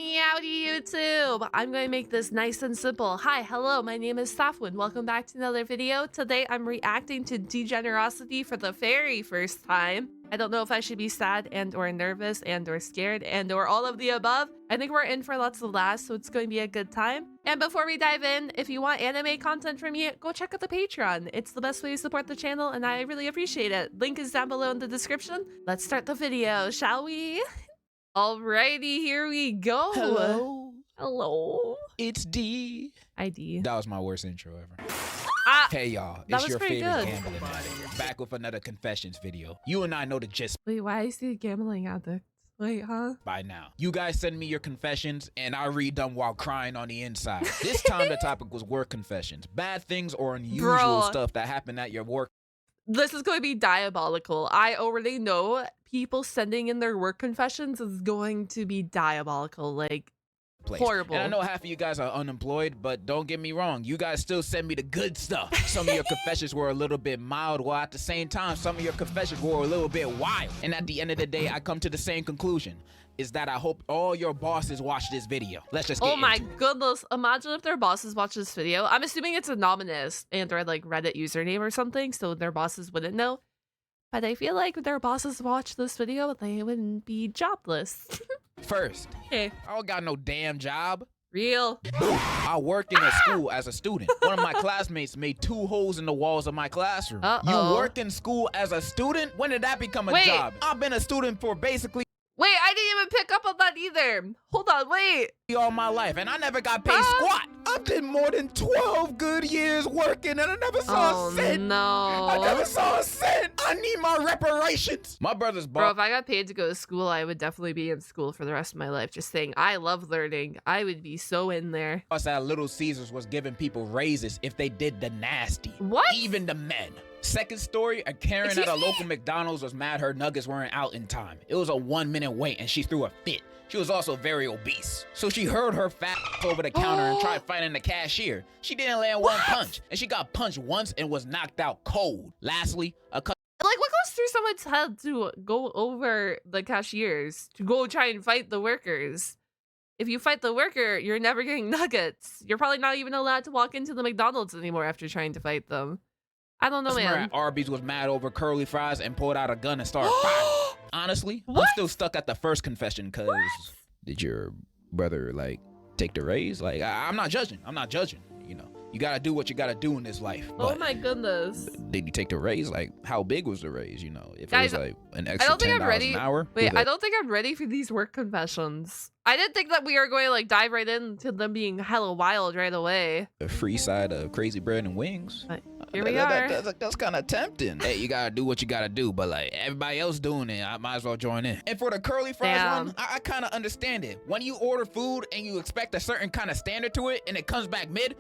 Meowdy YouTube! I'm going to make this nice and simple. Hi, hello, my name is Saphwyn. Welcome back to another video. Today I'm reacting to Degenerocity for the very first time. I don't know if I should be sad and or nervous and or scared and or all of the above. I think we're in for lots of laughs, so it's going to be a good time. And before we dive in, if you want anime content from me, go check out the Patreon. It's the best way to support the channel and I really appreciate it. Link is down below in the description. Let's start the video, shall we? Alrighty, here we go. Hello. Hello. It's D. ID. That was my worst intro ever. Hey y'all, that it's was your pretty favorite good. gambling addict, back with another confessions video. You and I know the gist Wait, why is he a gambling addict? Wait, huh? by now. You guys send me your confessions and I read them while crying on the inside. This time the topic was work confessions. Bad things or unusual stuff that happened at your work. This is going to be diabolical. I already know people sending in their work confessions is going to be diabolical. Like, Place. horrible. And I know half of you guys are unemployed, but don't get me wrong, you guys still send me the good stuff. Some of your confessions were a little bit mild, while at the same time, some of your confessions were a little bit wild. And at the end of the day, I come to the same conclusion, is that I hope all your bosses watch this video. Let's just get Oh my into it. goodness. Imagine if their bosses watch this video. I'm assuming it's anonymous and or like Reddit username or something, so their bosses wouldn't know. But I feel like if their bosses watch this video, they wouldn't be jobless. First, Okay. I don't got no damn job. Real. I work in a school as a student. One of my classmates made 2 holes in the walls of my classroom. Uh-oh. You work in school as a student? When did that become a Wait. job? I've been a student for basically Wait, I didn't even pick up on that either. Hold on, wait. all my life, and I never got paid squat. I did more than 12 good years working, and I never saw a cent. No. I never saw a cent. I need my reparations. My brother's Bro, boss if I got paid to go to school, I would definitely be in school for the rest of my life. Just saying, I love learning. I would be so in there. at Little Caesars was giving people raises if they did the nasty. What? Even the men. Second story, a Karen Excuse at a me? local McDonald's was mad her nuggets weren't out in time. It was a 1-minute wait and she threw a fit. She was also very obese. So she hurled her fat over the counter and tried fighting the cashier. She didn't land one punch, and she got punched once and was knocked out cold. Lastly, Like, what goes through someone's head to go over the cashiers, to go try and fight the workers? If you fight the worker, you're never getting nuggets. You're probably not even allowed to walk into the McDonald's anymore after trying to fight them. I don't know, customer man. at Arby's was mad over curly fries and pulled out a gun and started firing. Honestly, I'm What? still stuck at the first confession because did your brother like take the raise? Like I'm not judging. I'm not judging. You know, you gotta do what you gotta do in this life. Oh But my goodness. did you take the raise? Like how big was the raise? You know, if Guys, it was like an I extra don't think I'm $10 ready. an hour. Wait, I don't think I'm ready for these work confessions. I didn't think that we were going to like dive right into them being hella wild right away. A free side of crazy bread and wings. But here we are. That's kind of tempting. Hey, you gotta do what you gotta do, but like everybody else doing it, I might as well join in. And for the curly fries Damn. one, I kind of understand it. When you order food and you expect a certain kind of standard to it, and it comes back mid,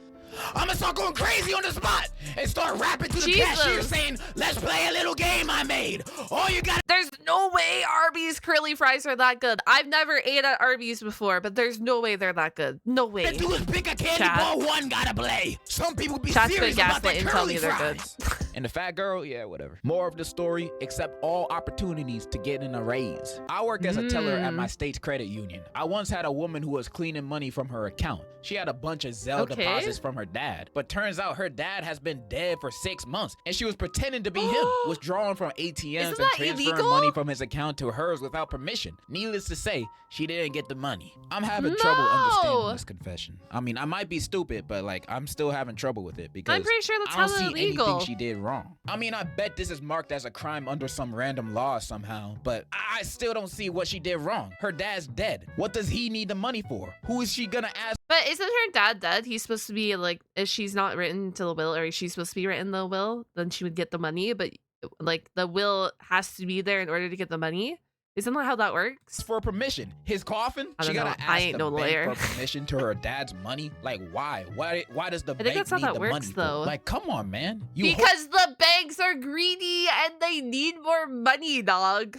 I'm gonna start going crazy on the spot and start rapping to the Jesus. cashier saying, "Let's play a little game I made." All you gotta There's no way Arby's curly fries are that good. I've never ate at Arby's before, but there's no way they're that good. No way. do is pick a candy Chat. ball. One gotta play. Some people be Chat's serious been about their gaslit and tell curly me they're fries. And the fat girl, yeah, whatever. More of the story, accept all opportunities to get in a raise. I work as a teller at my state's credit union. I once had a woman who was cleaning money from her account. She had a bunch of Zelle Okay. deposits from her dad, but turns out her dad has been dead for 6 months, and she was pretending to be him, withdrawing from ATMs and Isn't that transferring illegal? money from his account to hers without permission. Needless to say, she didn't get the money. I'm having trouble understanding No. this confession. I mean, I might be stupid, but like, I'm still having trouble with it because I'm pretty sure that's I don't hella see illegal. anything she did wrong. I mean, I bet this is marked as a crime under some random law somehow, but I still don't see what she did wrong. Her dad's dead. What does he need the money for? Who is she gonna ask? But isn't her dad dead? He's supposed to be like, if she's not written to the will, or she's supposed to be written in the will, then she would get the money. But like the will has to be there in order to get the money. Isn't that how that works? For permission. His coffin? I She don't gotta know. I ask ain't the no bank lawyer. for permission to her dad's money? Like, why? Why does the think bank that's how need that the works, money for? though. Like, come on, man. You Because the banks are greedy and they need more money, dog.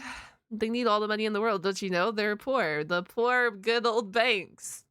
They need all the money in the world, don't you know? They're poor. The poor, good old banks.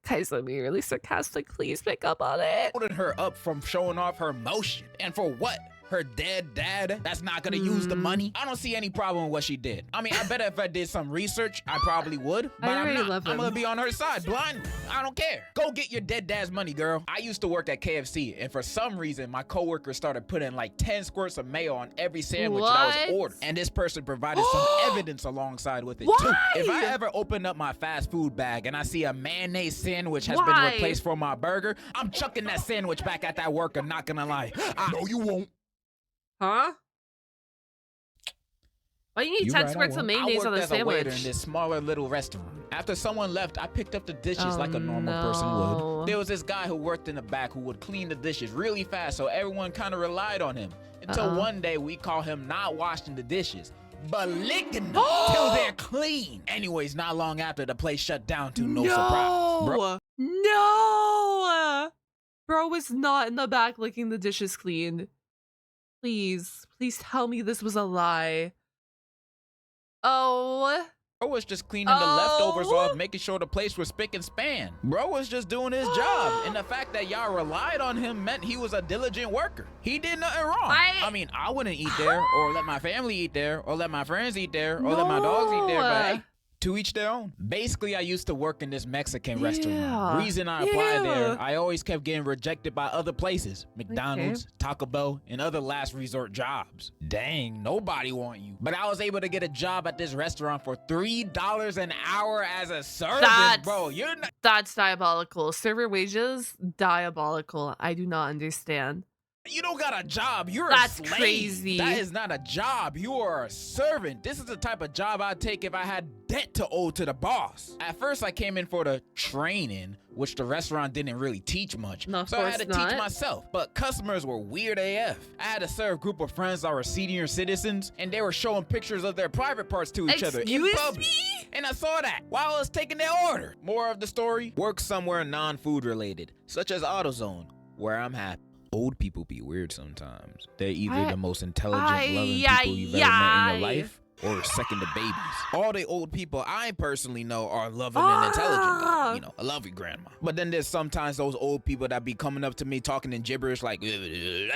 Guys, let me really sarcastic. Please pick up on it. holding her up from showing off her emotion. And for what? her dead dad that's not gonna use the money. I don't see any problem with what she did. I mean, I bet if I did some research, I probably would, but I'm not. I'm gonna be on her side blindly. I don't care. Go get your dead dad's money, girl. I used to work at KFC, and for some reason, my coworker started putting like 10 squirts of mayo on every sandwich that I was ordering, and this person provided some evidence alongside with it too. If I ever open up my fast food bag and I see a mayonnaise sandwich has been replaced for my burger, I'm chucking that sandwich back at that worker, not gonna lie. No, you won't. Huh? Why do you need 10 squirts of mayonnaise on a sandwich? I worked as a waiter in this smaller little restaurant. After someone left, I picked up the dishes like a normal person would. There was this guy who worked in the back who would clean the dishes really fast, so everyone kind of relied on him. Until one day we call him not washing the dishes, but licking them till they're clean. Anyways, not long after, the place shut down to no surprise. Bro. No! Bro was not in the back licking the dishes clean. Please, please tell me this was a lie. Oh. Bro was just cleaning the leftovers off, making sure the place was spick and span. Bro was just doing his job, and the fact that y'all relied on him meant he was a diligent worker. He did nothing wrong. I mean, I wouldn't eat there, or let my family eat there, or let my friends eat there, or let my dogs eat there, but hey, to each their own. Basically, I used to work in this Mexican restaurant. Reason I applied there, I always kept getting rejected by other places. McDonald's, Taco Bell, and other last resort jobs. Dang, nobody want you. But I was able to get a job at this restaurant for $3 an hour as a servant, bro. You're not— That's diabolical. Server wages, diabolical. I do not understand. You don't got a job. You're a slave. That's crazy. That is not a job. You are a servant. This is the type of job I'd take if I had debt to owe to the boss. At first, I came in for the training, which the restaurant didn't really teach much. No, so I had to teach myself. But customers were weird AF. I had to serve a group of friends that were senior citizens, and they were showing pictures of their private parts to each other in public. And I saw that while I was taking their order. More of the story: work somewhere non-food related, such as AutoZone, where I'm happy. Old people be weird sometimes. They're either the most intelligent, loving people you've ever met in your life, or second to babies. All the old people I personally know are loving and intelligent, though. You know, I love your grandma. But then there's sometimes those old people that be coming up to me talking in gibberish like, and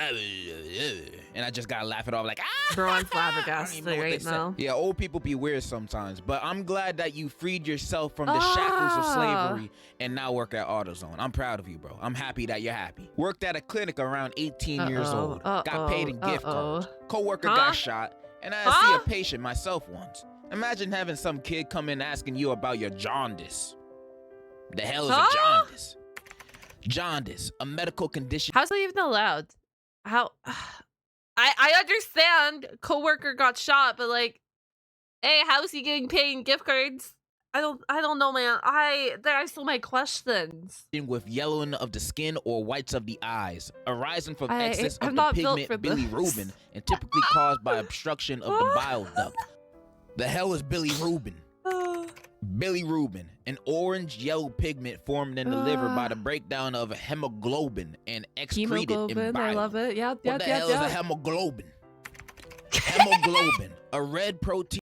I just gotta laugh it off like, Bro, I'm flabbergasted right now. Yeah, old people be weird sometimes, but I'm glad that you freed yourself from the shackles of slavery and now work at AutoZone. I'm proud of you, bro. I'm happy that you're happy. Worked at a clinic around 18 years old. Got paid in gift cards. Coworker got shot. And I see a patient myself once. Imagine having some kid come in asking you about your jaundice. The hell is a jaundice? Jaundice, a medical condition. How's that even allowed? How? I understand coworker got shot, but like, hey, how's he getting paid in gift cards? I don't know, man. There are still my questions. With yellowing of the skin or whites of the eyes, arising from excess of the pigment bilirubin, and typically caused by obstruction of the bile duct. The hell is bilirubin? Bilirubin, an orange-yellow pigment formed in the liver by the breakdown of hemoglobin and excreted in bile. I love it. Yep. What the hell is a hemoglobin? Hemoglobin, a red protein.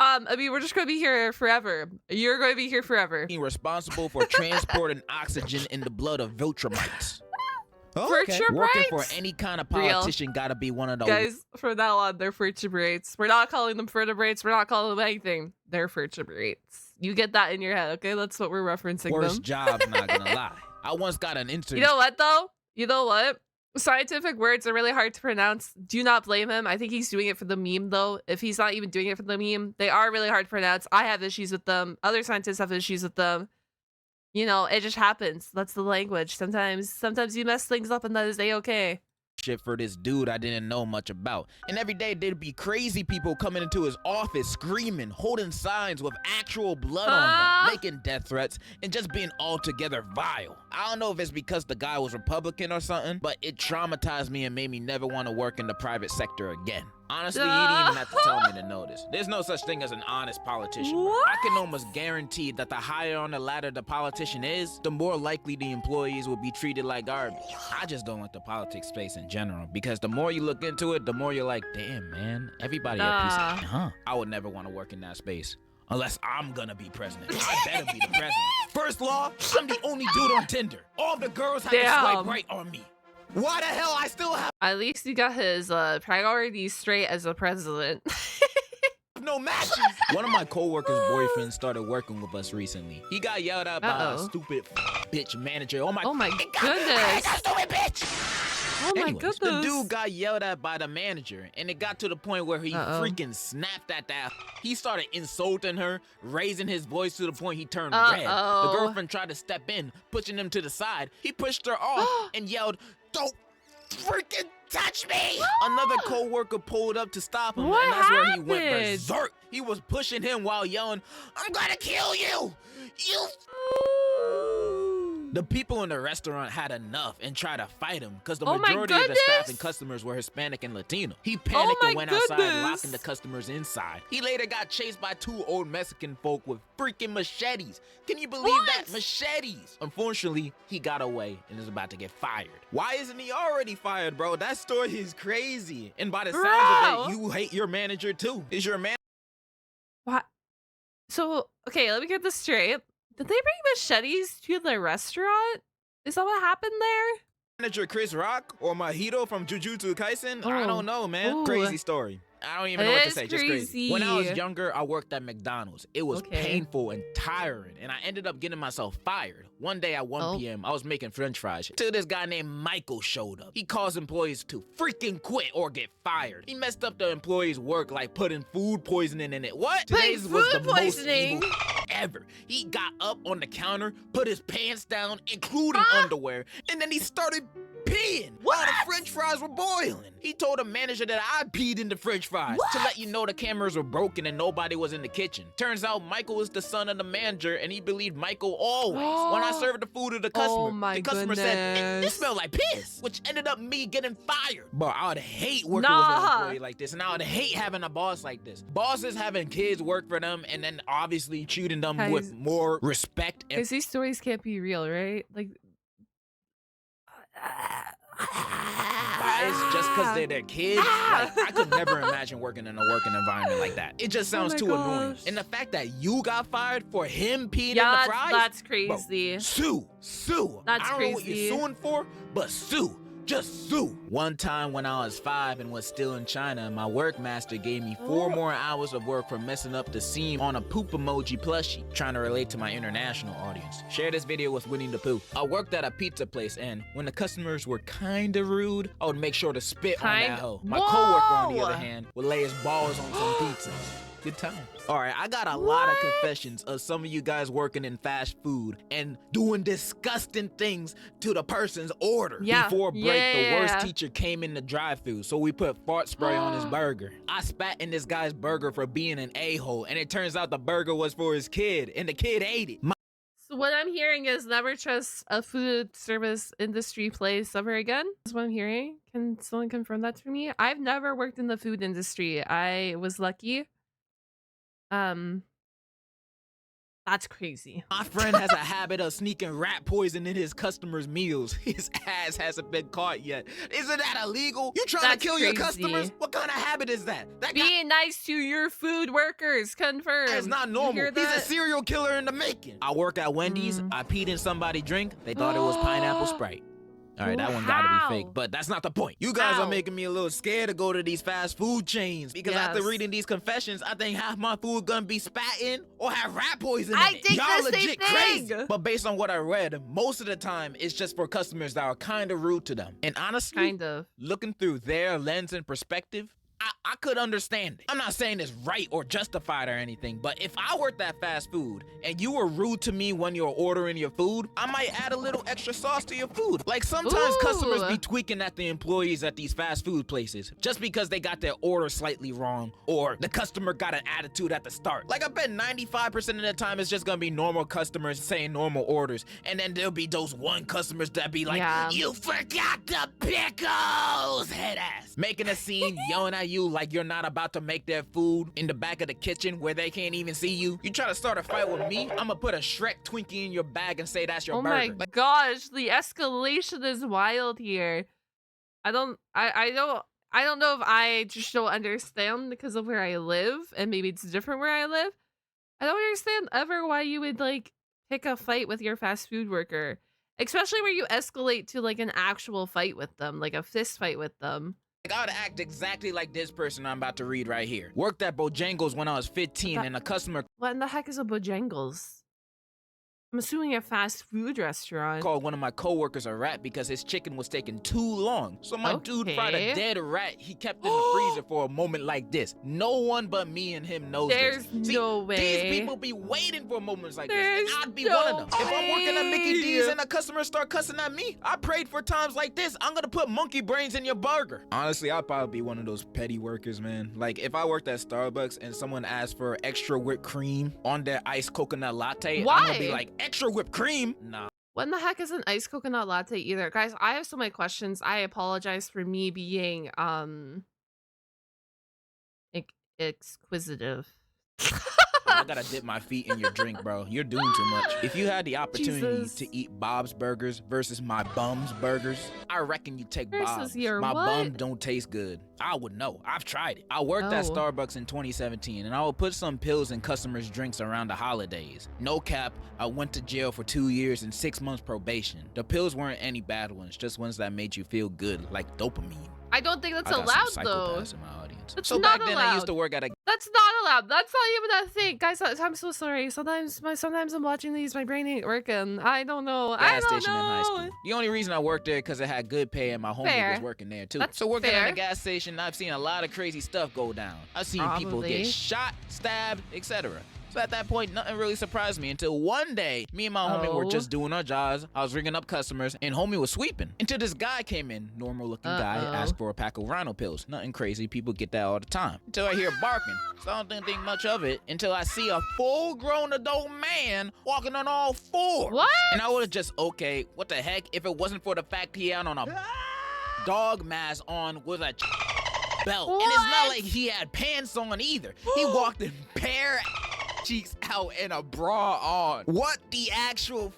I mean, we're just going to be here forever. You're going to be here forever. Responsible for transporting oxygen in the blood of viltrumites. Working for any kind of politician gotta be one of those. Guys, from now on, they're vertebrates. We're not calling them vertebrates. We're not calling them anything. They're vertebrates. You get that in your head, okay? That's what we're referencing. Worst jobs, not gonna lie. I once got an intern. You know what, though? You know what? Scientific words are really hard to pronounce. Do not blame him. I think he's doing it for the meme, though. If he's not even doing it for the meme, they are really hard to pronounce. I have issues with them. Other scientists have issues with them. You know, it just happens. That's the language. Sometimes you mess things up, and that is A-okay. Shit for this dude I didn't know much about. And every day there'd be crazy people coming into his office screaming, holding signs with actual blood on them, making death threats, and just being altogether vile. I don't know if it's because the guy was Republican or something, but it traumatized me and made me never want to work in the private sector again. Honestly, he didn't even have to tell me to know this. There's no such thing as an honest politician. I can almost guarantee that the higher on the ladder the politician is, the more likely the employees will be treated like garbage. I just don't like the politics space in general, because the more you look into it, the more you're like, damn, man, everybody a piece of shit. I would never want to work in that space. Unless I'm gonna be president. I better be the president. First law, I'm the only dude on Tinder. All the girls have to swipe right on me. Why the hell I still have At least he got his priorities straight as a president. no matches? One of my coworkers' boyfriends started working with us recently. He got yelled at by a stupid bitch manager. Oh my goodness. Stupid bitch. Oh my Anyways, goodness. the dude got yelled at by the manager, and it got to the point where he freaking snapped at that. He started insulting her, raising his voice to the point he turned red. The girlfriend tried to step in, pushing him to the side. He pushed her off and yelled, "Don't freaking touch me!" Another coworker pulled up to stop him, and that's where he went berserk. He was pushing him while yelling, "I'm gonna kill you! You..." The people in the restaurant had enough and tried to fight him because the majority of the staff and customers were Hispanic and Latino. He panicked and went outside, locking the customers inside. He later got chased by 2 old Mexican folk with freaking machetes. Can you believe that? Machetes! Unfortunately, he got away and is about to get fired. Why isn't he already fired, bro? That story is crazy. And by the sounds of it, you hate your manager too. Is your man? What? So, okay, let me get this straight. Did they bring machetes to the restaurant? Is that what happened there? Manager Chris Rock or Mojito from Jujutsu Kaisen? I don't know, man. Crazy story. I don't even know what to say. Just crazy. When I was younger, I worked at McDonald's. It was painful and tiring, and I ended up getting myself fired. One day at 1 p.m., I was making french fries till this guy named Michael showed up. He caused employees to freaking quit or get fired. He messed up the employees' work like putting food poisoning in it. What? Today's was the most evil ever. He got up on the counter, put his pants down, including underwear, and then he started peeing while the french fries were boiling. He told the manager that I peed in the french fries to let you know the cameras were broken and nobody was in the kitchen. Turns out Michael was the son of the manager and he believed Michael always. When I served the food to the customer, the customer said, it smelled like piss, which ended up me getting fired. Bro, I would hate working with an employee like this, and I would hate having a boss like this. Bosses having kids work for them and then obviously treating them with more respect. Because these stories can't be real, right? Like, it's just because they're their kids. Like, I could never imagine working in a working environment like that. It just sounds too annoying. And the fact that you got fired for him peeing in the fries? That's crazy. Bro, sue. That's I don't know what you're suing for, but sue. Just sue. One time when I was 5 and was still in China, my work master gave me 4 more hours of work for messing up the seam on a poop emoji plushie, trying to relate to my international audience. Share this video with Winnie the Pooh. I worked at a pizza place, and when the customers were kinda rude, I would make sure to spit on that hoe. My coworker, on the other hand, would lay his balls on some pizza. Good time. All right, I got a lot of confessions of some of you guys working in fast food and doing disgusting things to the person's order. Before break, the worst teacher came in the drive-thru, so we put fart spray on his burger. I spat in this guy's burger for being an a-hole, and it turns out the burger was for his kid, and the kid ate it. So what I'm hearing is never trust a food service industry place ever again. That's what I'm hearing. Can someone confirm that for me? I've never worked in the food industry. I was lucky. That's crazy. My friend has a habit of sneaking rat poison in his customers' meals. His ass hasn't been caught yet. Isn't that illegal? You trying to kill your customers? What kind of habit is that? Being nice to your food workers, confirm. That's not normal. He's a serial killer in the making. I work at Wendy's. I peed in somebody's drink. They thought it was pineapple Sprite. All right, that one gotta be fake, but that's not the point. You guys are making me a little scared to go to these fast food chains because after reading these confessions, I think half my food gonna be spat in or have rat poison in it. Y'all legit crazy. But based on what I read, most of the time it's just for customers that are kind of rude to them. And honestly, looking through their lens and perspective, I could understand it. I'm not saying it's right or justified or anything, but if I worked at fast food and you were rude to me when you're ordering your food, I might add a little extra sauce to your food. Like sometimes customers be tweaking at the employees at these fast food places just because they got their order slightly wrong or the customer got an attitude at the start. Like I bet 95% of the time it's just gonna be normal customers saying normal orders, and then there'll be those one customers that be like, you forgot the pickles, head ass. Making a scene, yelling at you like you're not about to make their food in the back of the kitchen where they can't even see you. You try to start a fight with me, I'ma put a Shrek Twinkie in your bag and say that's your burger. Oh my gosh, the escalation is wild here. I don't know if I just don't understand because of where I live, and maybe it's different where I live. I don't understand ever why you would like pick a fight with your fast food worker. Especially where you escalate to like an actual fight with them, like a fist fight with them. I would act exactly like this person I'm about to read right here. Worked at Bojangles when I was 15 and a customer What in the heck is a Bojangles? I'm assuming a fast food restaurant. called one of my coworkers a rat because his chicken was taking too long. So my dude fried a dead rat he kept in the freezer for a moment like this. No one but me and him knows There's this. See, no way. These people be waiting for moments like There's this. I'd be no one of them. If I'm working at Mickey way. D's and a customer start cussing at me, I prayed for times like this. I'm gonna put monkey brains in your burger. Honestly, I'd probably be one of those petty workers, man. Like if I worked at Starbucks and someone asked for extra whipped cream on their iced coconut latte, Why? I'm gonna be like, extra whipped cream? Nah. What in the heck is an iced coconut latte either? Guys, I have so many questions. I apologize for me being exquisitive. I gotta dip my feet in your drink, bro. You're doing too much. If you had the opportunity Jesus. to eat Bob's Burgers versus my bum's burgers, I reckon you take Versus Bob's. your My what? bum don't taste good. I would know. I've tried it. I worked at Oh. Starbucks in 2017, and I would put some pills in customers' drinks around the holidays. No cap, I went to jail for 2 years and 6 months probation. The pills weren't any bad ones, just ones that made you feel good, like dopamine. I don't think that's I got allowed some though. psychopaths in my audience. That's So not back then, I used to allowed. work at a That's not allowed. That's not even a thing. Guys, I'm so sorry. Sometimes I'm watching these, my brain ain't working. I don't know. I gas don't station in high know. school. The only reason I worked there because it had good pay and my homie Fair. was working there too. That's so working fair. at a gas station, I've seen a lot of crazy stuff go down. I've seen people Probably. get shot, stabbed, etc. So at that point, nothing really surprised me until one day, me and my homie were Oh. just doing our jobs. I was ringing up customers and homie was sweeping. Until this guy came in, normal looking guy, asked for a pack of rhino pills. Nothing crazy, people get that all the time. Until I hear barking. So I don't think much of it until I see a full grown adult man walking on all fours. What? And I would have just, okay, what the heck, if it wasn't for the fact he had on a dog mask on with a belt. And it's not What? like he had pants on either. He walked in bare cheeks out and a bra on. What the actual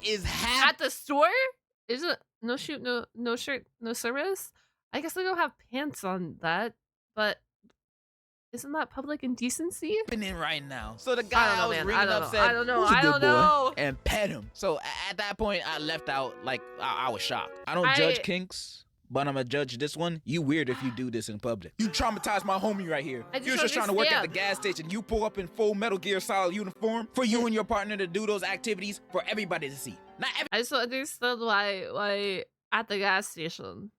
is happening? At the store? Is it no shirt, no service? I guess they don't have pants on that, but isn't that public indecency? Right now. So the guy I, was ringing up said, I don't know. "Who's a I good don't boy?" know. and pet him. So at that point, I left out like I was shocked. I don't judge kinks. But I'm gonna judge this one. You weird if you do this in public. You traumatized my homie right here. I just You was just trying to work at the understand. gas station. You pull up in full Metal Gear Solid uniform for you and your partner to do those activities for everybody to see. Not I just don't understand why at the gas station.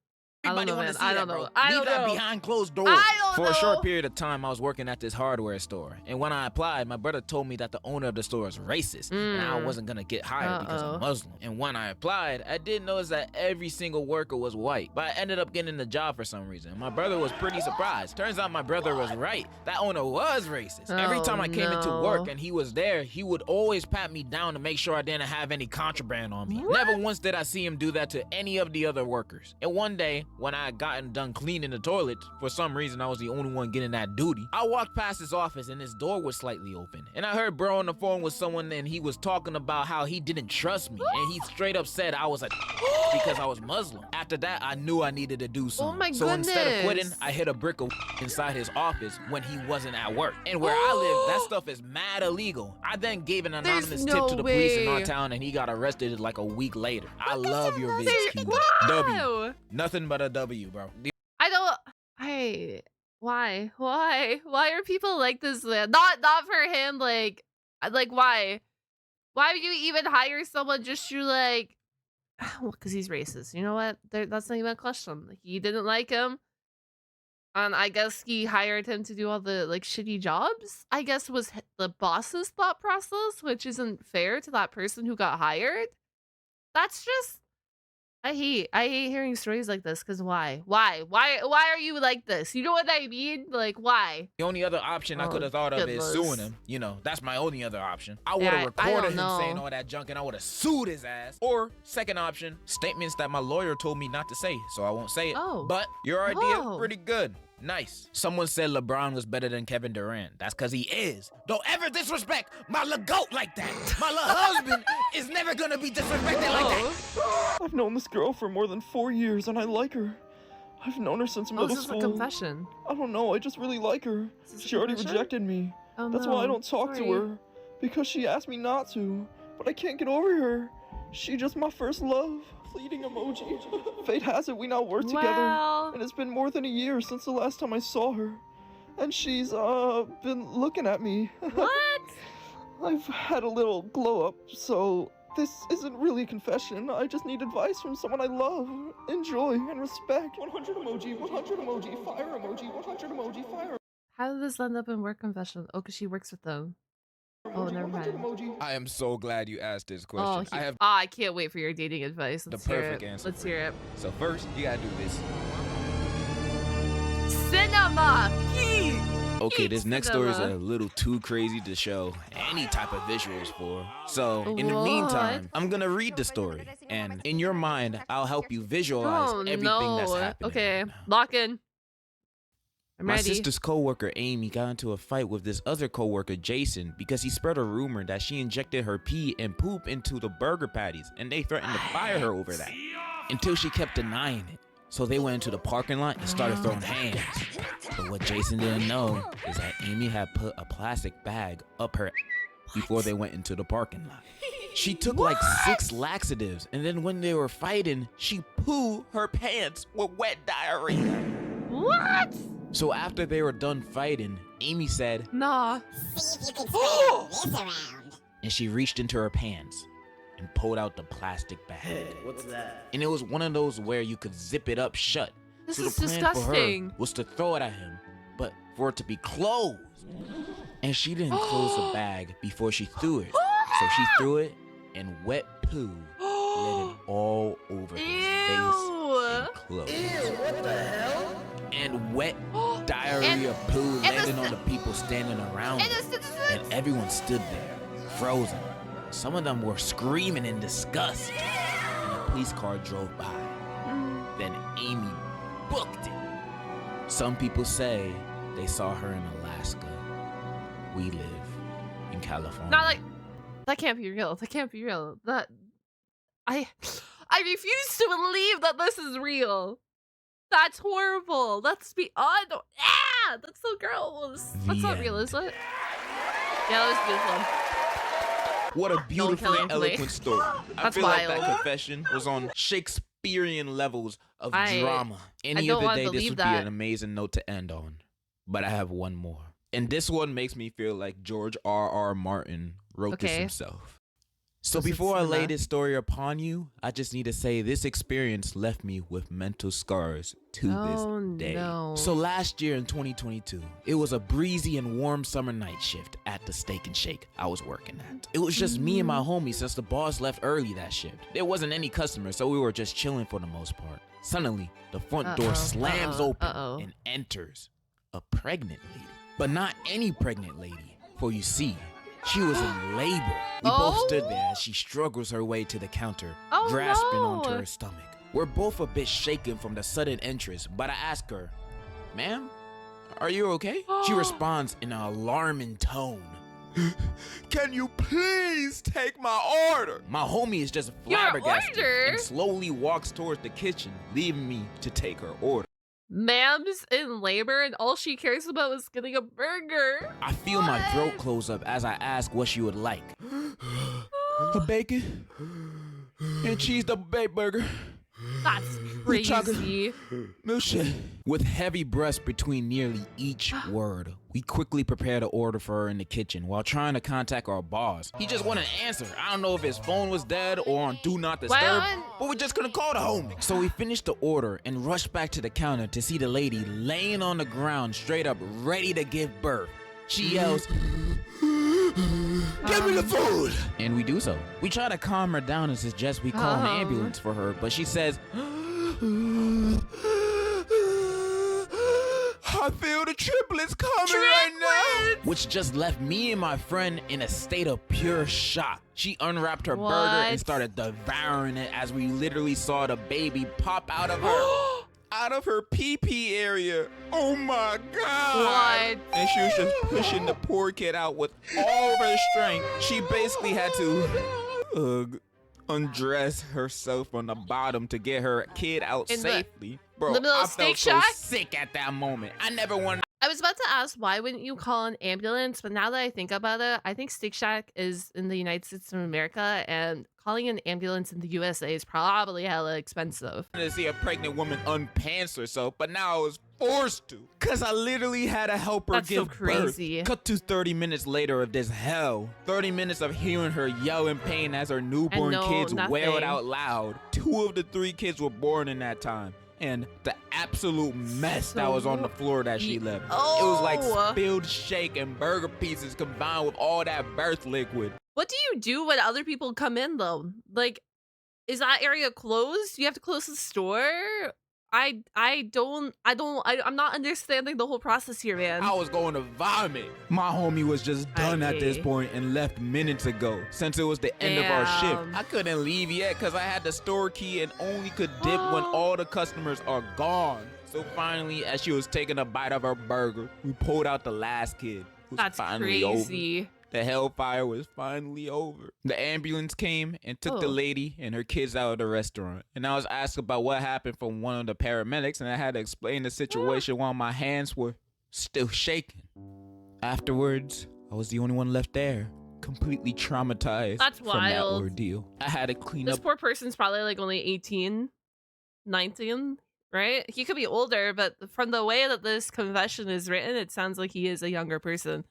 everybody know, want man. to see I that, don't bro. know. I Leave don't that know. behind closed doors. I don't For know. a short period of time, I was working at this hardware store. And when I applied, my brother told me that the owner of the store is racist. And I wasn't going to get hired because I'm Muslim. And when I applied, I did notice that every single worker was white. But I ended up getting the job for some reason. My brother was pretty surprised. Turns out my brother was right. That owner was racist. Every time I came into work and he was there, he would always pat me down to make sure I didn't have any contraband on me. What? Never once did I see him do that to any of the other workers. And one day, when I had gotten done cleaning the toilet, for some reason I was the only one getting that duty, I walked past his office and his door was slightly open. And I heard bro on the phone with someone and he was talking about how he didn't trust me. And he straight up said I was a because I was Muslim. After that, I knew I needed to do something. my So instead of quitting, goodness. I hit a brick of inside his office when he wasn't at work. And where I live, that stuff is mad illegal. I then gave an anonymous tip no to the police in our way. town and he got arrested like a week later. I love your vids, There's- Cuba. W. Wow. Nothing but a W, bro. I don't. Why are people like this? Man? Not for him. Like why? Why would you even hire someone just to like? Well, because he's racist. You know what? That's not even a question. Like, he didn't like him, and I guess he hired him to do all the like shitty jobs. I guess was the boss's thought process, which isn't fair to that person who got hired. That's just. I hate hearing stories like this. Cause why are you like this? You know what I mean? Like why? The only other option I could have thought of is goodness. suing him. You know, that's my only other option. I would Yeah, have I recorded don't him know. saying all that junk and I would have sued his ass. Or, second option, statements that my lawyer told me not to say, so I won't say it. Oh. But your idea, Oh. pretty good. Nice. Someone said LeBron was better than Kevin Durant. That's because he is. Don't ever disrespect my little goat like that. My little husband is never gonna be disrespected like that. I've known this girl for more than 4 years and I like her. I've known her since Oh, middle this is a school. confession. I don't know, I just really like her. Is this a She already confession? rejected me. Oh, That's why I no. don't talk Sorry. to her. Because she asked me not to. But I can't get over her. She just my first love. Fleeting emoji. Fate has it we now work together. Wow. And it's been more than a year since the last time I saw her. And she's, been looking at me. What? I've had a little glow up, so this isn't really a confession. I just need advice from someone I love, enjoy, and respect. 100 emoji, 100 emoji, fire emoji, 100 emoji, fire. How did this end up in work confession? Oh, because she works with them. Oh, Emoji, never 100 mind. emoji. I am so glad you asked this Oh, question. I have I can't wait for your dating advice. the Let's hear perfect it. answer. Let's for hear you. it. So first, you gotta do this. Cinema! Heat! Okay, Heat this next story is a cinema. little too crazy to show any type of visuals for. So, in the meantime, I'm gonna read the story, and in your mind, I'll help you visualize Oh, everything no. that's happening. Okay, right now. lock in. I'm My ready. sister's coworker Amy got into a fight with this other coworker Jason because he spread a rumor that she injected her pee and poop into the burger patties, and they threatened to fire her over that until she kept denying it. So they went into the parking lot and started throwing hands. But what Jason didn't know is that Amy had put a plastic bag up her before they went into the parking lot. She took like 6 laxatives, and then when they were fighting, she pooed her pants with wet diarrhea. What? So after they were done fighting, Amy said, Nah. See if you can spin this around. and she reached into her pants and pulled out the plastic bag. Hey, what's that? And it was one of those where you could zip it up shut. This So is the plan for her disgusting. was to throw it at him, but for it to be closed. And she didn't close the bag before she threw it. So she threw it, and wet poo landed all over his face Ew. and clothes. What the hell? And wet diarrhea poo the landed on the people standing around And her. the citizens. And everyone stood there, frozen. Some of them were screaming in disgust. And a police car drove by. Then Amy booked it. Some people say they saw her in Alaska. We live in California. Not like that can't be real. That can't be real. That I refuse to believe that this is real. That's horrible. That's beyond. Ah, that's so gross. That's The not real, end. is it? Yeah, that was beautiful. What a beautiful and killing me. eloquent story. I That's feel like that wild. confession was on Shakespearean levels of I drama. Any don't other wanna day, this believe would that. be an amazing note to end on. But I have one more. And this one makes me feel like George R.R. Martin wrote this Okay. himself. So Was it before I lay cinema? this story upon you, I just need to say this experience left me with mental scars to Oh, this day. no. So last year in 2022, it was a breezy and warm summer night shift at the Steak and Shake I was working at. It was just me and my homie since the boss left early that shift. There wasn't any customers, so we were just chilling for the most part. Suddenly, the front door slams open and enters a pregnant lady. But not any pregnant lady, for you see, she was in labor. We both stood there as she struggles her way to the counter, Oh, grasping no. onto her stomach. We're both a bit shaken from the sudden entrance, but I ask her, "Ma'am, are you okay?" She responds in an alarming tone. "Can you please take my order?" My homie is just Your flabbergasted order? and slowly walks towards the kitchen, leaving me to take her order. Ma'am's in labor and all she cares about is getting a burger. I feel my throat close up as I ask what she would like. A bacon and cheese double baked burger. That's With chocolate. crazy. Milkshake. With heavy breaths between nearly each word, we quickly prepared an order for her in the kitchen while trying to contact our boss. He just wanted an answer. I don't know if his phone was dead or on do not disturb, Well, but we just couldn't call the homie. So we finished the order and rushed back to the counter to see the lady laying on the ground straight up ready to give birth. She yells, "Give me the food!" And we do so. We try to calm her down and suggest we call an ambulance for her, but she says, "I feel the triplets coming right now." Which just left me and my friend in a state of pure shock. She unwrapped her burger and What? started devouring it as we literally saw the baby pop out of her. Out of her pee-pee area. Oh my God. What? And she was just pushing the poor kid out with all of her strength. She basically had to undress herself from the bottom to get her kid out In the- safely. Bro, the middle of I Steak felt so Shack? sick at that moment. I never wanted. I was about to ask why wouldn't you call an ambulance, but now that I think about it, I think Steak Shack is in the United States of America and calling an ambulance in the USA is probably hella expensive. To see a pregnant woman unpants herself, but now I was forced to, cause I literally had to help her That's so give crazy. birth. Cut to 30 minutes later of this hell. 30 minutes of hearing her yell in pain as her newborn know kids wailed nothing. out loud. 2 of the 3 kids were born in that time. And the absolute mess that was on the floor that she left. It was like spilled shake and burger pieces combined with all that birth liquid. What do you do when other people come in though? Like, is that area closed? Do you have to close the store? I'm not understanding the whole process here, man. I was going to vomit. My homie was just done at this point and left minutes ago since it was the end of our shift. I couldn't leave yet because I had the store key and only could dip when all the customers are gone. So finally, as she was taking a bite of her burger, we pulled out the last kid. That's finally crazy. Over. The hellfire was finally over. The ambulance came and took the lady and her kids out of the restaurant. And I was asked about what happened from one of the paramedics, and I had to explain the situation while my hands were still shaking. Afterwards, I was the only one left there, completely traumatized from that ordeal. I had to clean up. This poor person's probably like only 18, 19, right? He could be older, but from the way that this confession is written, it sounds like he is a younger person.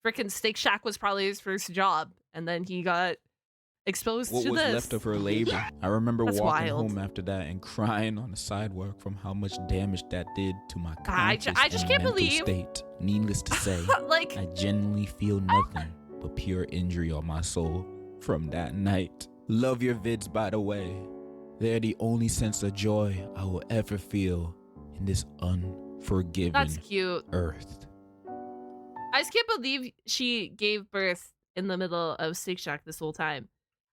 Frickin' Steak Shack was probably his first job, and then he got exposed to this. What was left of her labor. I remember That's walking wild. home after that and crying on the sidewalk from how much damage that did to my I conscious just and can't mental believe- state. Needless to say, Like, I genuinely feel nothing but pure injury on my soul from that night. Love your vids, by the way. They're the only sense of joy I will ever feel in this unforgiving that's cute. earth. I just can't believe she gave birth in the middle of Steak Shack this whole time.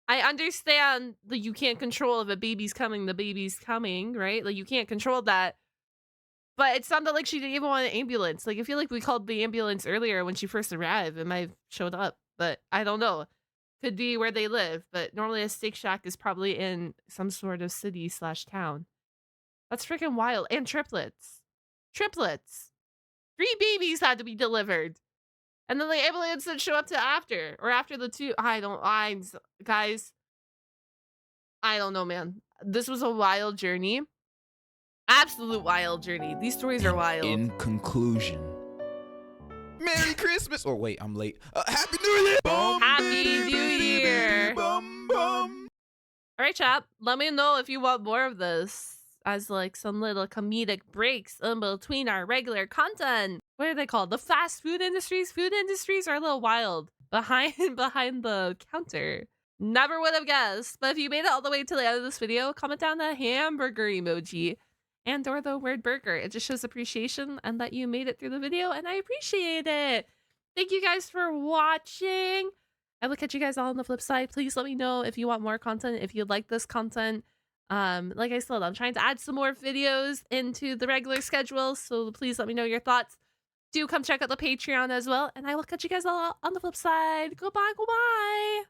I understand that you can't control if a baby's coming, the baby's coming, right? Like, you can't control that. But it sounded like she didn't even want an ambulance. Like, I feel like we called the ambulance earlier when she first arrived. It might have showed up, but I don't know. Could be where they live, but normally a Steak Shack is probably in some sort of city/town. That's freaking wild. And triplets. Triplets. 3 babies had to be delivered. And then the ambulance didn't show up to after. Or after the 2. Guys. I don't know, man. This was a wild journey. Absolute wild journey. These stories are wild. In conclusion, Merry Christmas! Or wait, I'm late. Happy New Year! Happy New Year! All right, chat. Let me know if you want more of this as like some little comedic breaks in between our regular content. What are they called? The fast food industries? Food industries are a little wild. Behind the counter. Never would have guessed. But if you made it all the way to the end of this video, comment down the hamburger emoji and or the word burger. It just shows appreciation and that you made it through the video, and I appreciate it. Thank you guys for watching. I will catch you guys all on the flip side. Please let me know if you want more content, if you like this content. Like I said, I'm trying to add some more videos into the regular schedule, so please let me know your thoughts. Do come check out the Patreon as well, and I will catch you guys all on the flip side. Goodbye.